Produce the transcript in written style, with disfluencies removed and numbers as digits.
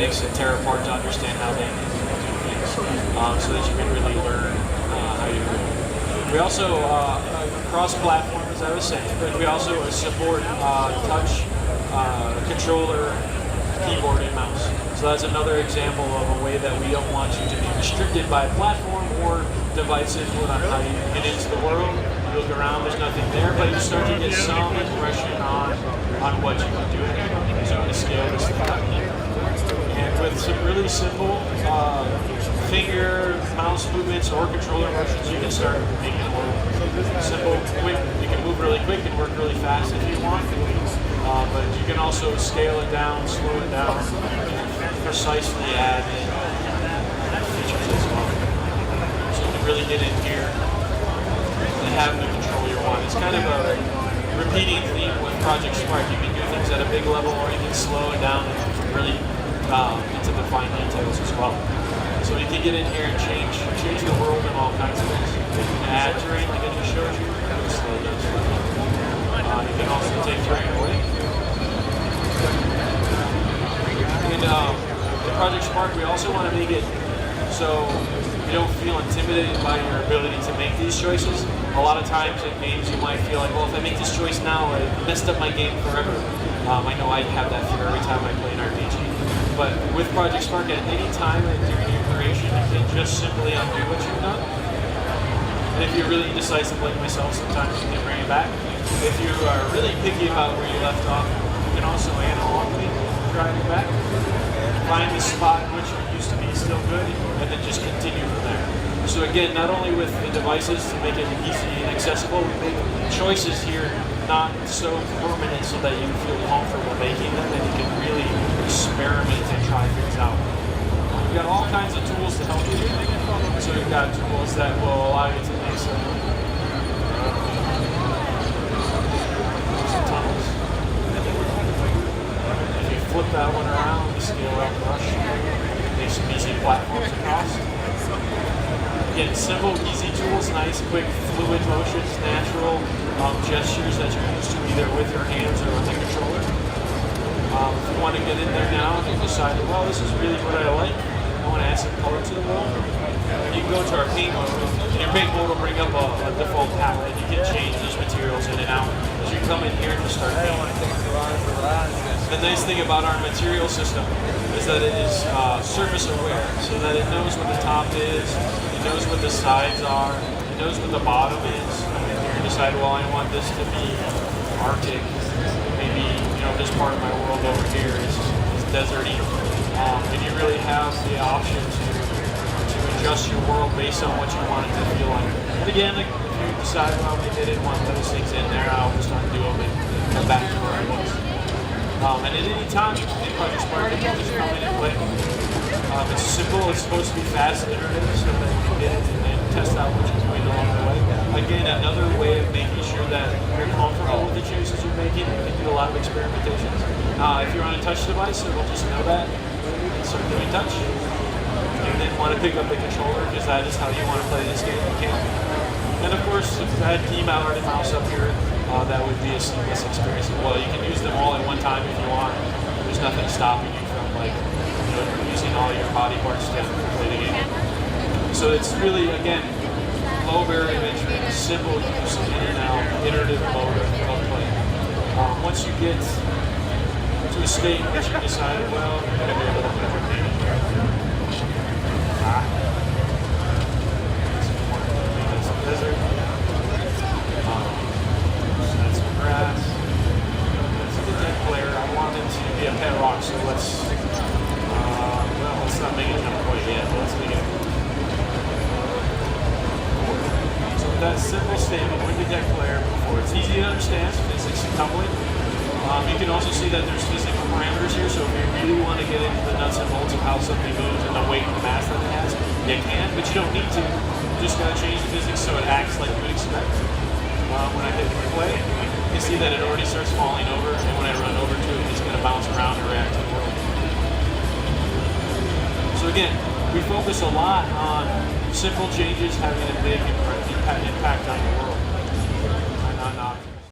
mix and tear apart to understand how they do things, so that you can really learn how you do it. We also, cross-platform, as I was saying, but we also support touch, controller, keyboard, and mouse. So that's another example of a way that we don't want you to be restricted by a platform or device input on how you get into the world. You look around, there's nothing there, but you start to get some impression on what you can do. So I'm going to scale this thing up. And with some really simple finger, mouse movements, or controller motions, you can start making it work. Simple, quick. You can move really quick and work really fast if you want. But you can also scale it down, slow it down, and precisely add in features as well. So you can really get in here and have the control you want. It's kind of a repeating theme with Project Spark. You can do things at a big level, or you can slow it down and really into the fine details as well. So you can get in here and change the world and all kinds of things. You can add terrain like I just showed you. Slow it down. You can also take terrain away. And in Project Spark, we also want to make it so you don't feel intimidated by your ability to make these choices. A lot of times in games you might feel like, well, if I make this choice now, I messed up my game forever. I know I have that fear every time I play an RPG. But with Project Spark, at any time during your creation, you can just simply undo what you've done. And if you're really indecisive like myself, sometimes you can bring it back. If you are really picky about where you left off, you can also analogically drive it back. Find the spot in which you used to be still good, and then just continue from there. So again, not only with the devices to make it easy and accessible, we make choices here not so permanent so that you feel comfortable making them and you can really experiment and try things out. We've got all kinds of tools to help you. So we've got tools that will allow you to make some tunnels. If you flip that one around, you scale up brush, make some easy platforms across. Again, simple, easy tools, nice, quick, fluid motions, natural gestures that you're used to either with your hands or with the controller. If you want to get in there now and you decide, well, this is really what I like, I want to add some color to the world, you can go to our paint mode, and your paint mode will bring up a default palette. You can change those materials in and out as you come in here to start painting. The nice thing about our material system is that it is surface aware, so that it knows what the top is, it knows what the sides are, it knows what the bottom is. You can decide, well, I want this to be Arctic, maybe this part of my world over here is deserty, and you really have the option to adjust your world based on what you want it to feel like. And again, if you decide, well, maybe I didn't want those things in there, I'll just undo them and come back to where I was. And at any time, in Project Spark, you can just come in and play. It's simple, it's supposed to be fast and iterative, so that you can get it and test out what you're doing along the way. Again, another way of making sure that you're comfortable with the choices you're making. You can do a lot of experimentations. If you're on a touch device, it will just know that and start doing touch. And then want to pick up the controller, because that is how you want to play this game, you can. And of course, if I had keyboard and mouse up here, that would be a seamless experience as well. You can use them all at one time if you want. There's nothing stopping you from using all your body parts to play the game. So it's really, again, low barrier of entry, simple use, in and out, iterative mode of play. Once you get to a state in which you decide, well, I'm going to be a little bit more painting here. Some desert. That's some grass. That's a dead player. I want it to be a pet rock, so let's not make it jump quite yet, but let's make it. So with that simple statement, with the deck player before, it's easy to understand, physics and tumbling. You can also see that there's physical parameters here, so if you really want to get into the nuts and bolts of how something moves and the weight and the mass that it has, you can, but you don't need to. You just got to change the physics so it acts like you would expect. When I hit play, you can see that it already starts falling over, and when I run over to it, it's going to bounce around and react to the world. So again, we focus a lot on simple changes having a big impact on your